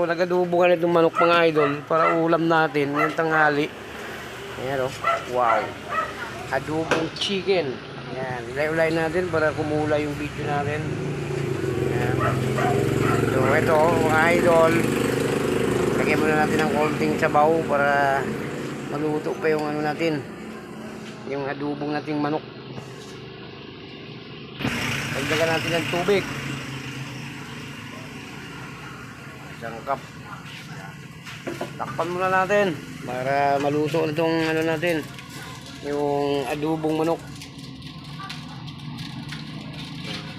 So, nagadubo ka na itong manok mga idol para ulam natin ngayong tanghali. Ayan o. Wow. Adobong chicken. Ayan. Ilay-ulay natin para kumula yung video natin. Ayan. So, ito mga idol. Lagyan muna natin ng konting sabaw para maluto pa yung ano natin. Yung adobong nating manok. Dagdagan natin ng tubig. Isang cup. Takpan muna natin para maluto na itong ano natin, yung adobong manok.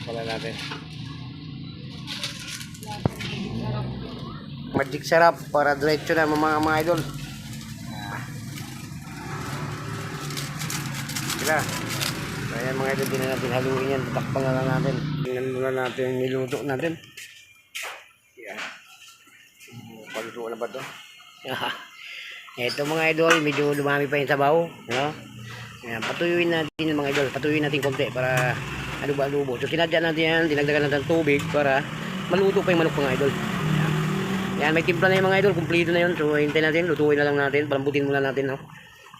Pala natin. Magic sarap para diretso na mga idol. Sila. Kaya mga idol, din na natin haluin yan. Takpan na lang natin. Tingnan muna natin yung niluto natin. Yan. Paluto na ba ito? Ito mga idol, medyo lumami pa yung sabaw. No? Yan. Patuyuin natin mga idol. Patuyuin natin konti para alubo-alubo. So sinadya natin yan. Dinagdagan natin ng tubig para maluto pa yung manok mga idol. Yan. May timpla na yung mga idol. Kumplito na yun. So hintayin natin. Lutuin na lang natin. Palambutin muna natin. No?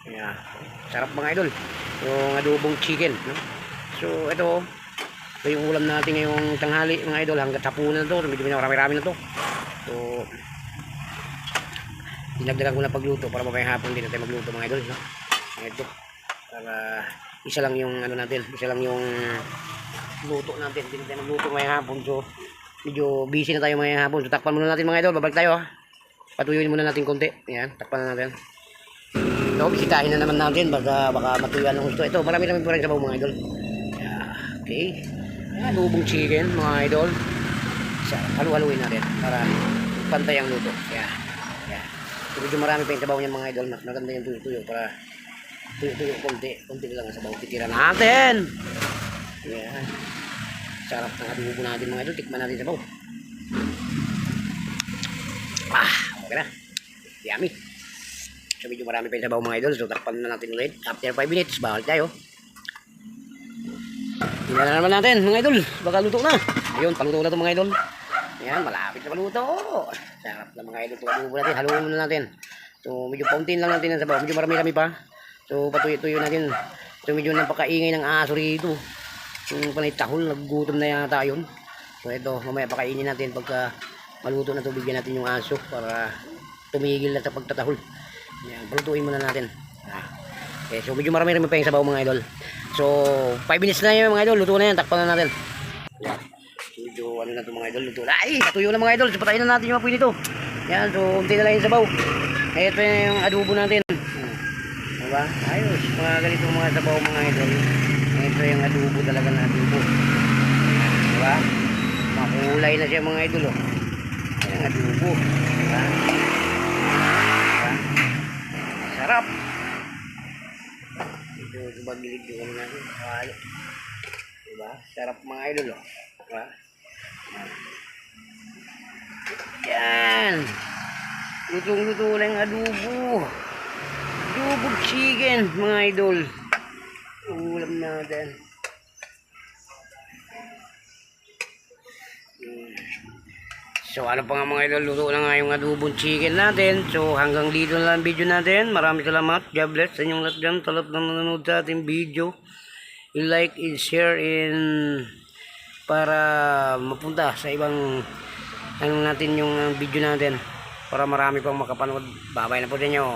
Yan. Sarap mga idol. Yung adobong chicken. No? So ito yung ulam natin ngayong tanghali mga idol. Hanggang hapunan na to. Medyo marami-rami na to. So dinagdagan ko na pagluto para mamayang hapon din natin magluto mga idol, no? Ito para isa lang yung ano natin, isa lang yung luto natin, hindi natin magluto mamayang hapon. So medyo busy na tayo mamayang hapon. So takpan muna natin mga idol, babalik tayo. Patuyuin muna natin konti. Ayan, takpan na natin. So bisitahin na naman natin baka matuyuan ng gusto. Ito marami pa rin sabaw mga idol. Okay. Ayan, adobong chicken mga idol. Halu-haluin natin para pantay ang luto. Ayan. So, medyo marami pa yung sabaw niya mga idol. Mas maganda yung tuyo-tuyo para tuyo-tuyo konti lang ang sabaw. Titira natin. Ayan. Sarap ng adobo natin mga idol. Tikman natin sabaw. Okay na. Yummy. So medyo marami pa yung sabaw mga idol. So takpan na natin ulit. After 5 minutes, bawal tayo. Tingnan na naman natin mga idol. Baka luto na. Ayun, paluto na ito mga idol. Ayan, malapit na paluto. Sarap na mga idol. Adobo natin. Haluin muna natin. So medyo pauntin lang natin ang sabaw. Medyo marami pa. So patuyo-tuyo natin. So medyo napakaingay ng aso rito. Yung panay tahol, naggutom na yata yun. So ito, mamaya pakainin natin pagka maluto na ito. Bigyan natin yung aso para tumigil na sa pagtatahol. Ayan, palutuin muna natin. Okay, so medyo marami pa yung sabaw mga idol. So 5 minutes na yun mga idol. Luto na yan. Takpan na natin. Ayan. Medyo ano na ito mga idol. Luto na. Ay, natuyo na mga idol. So patayin na natin yung apoy nito. Ayan, so unti na lang yung sabaw. Ito yung adobo natin. Diba? Ayos. Mga ganitong mga sabaw mga idol. Ito yung adobo talaga na adobo. Diba? Makulay na siya mga idol. Oh. Ayan, adobo. Diba? Diba? Sarap. Ito bagilid yung natin. Diba? Sarap mga idol. Oh. Diba? Yan. Lutong-luto lang adobo. Adobong chicken mga idol. Ulam natin. So ano pa nga mga idol, luto na nga yung adobong chicken natin. So hanggang dito na lang video natin. Maraming salamat. God bless sa inyong lahat dyan. Talap na nanonood sa ating video. I-like, i-share, para mapunta sa ibang ano natin yung video natin. Para marami pang makapanood. Babay na po din nyo.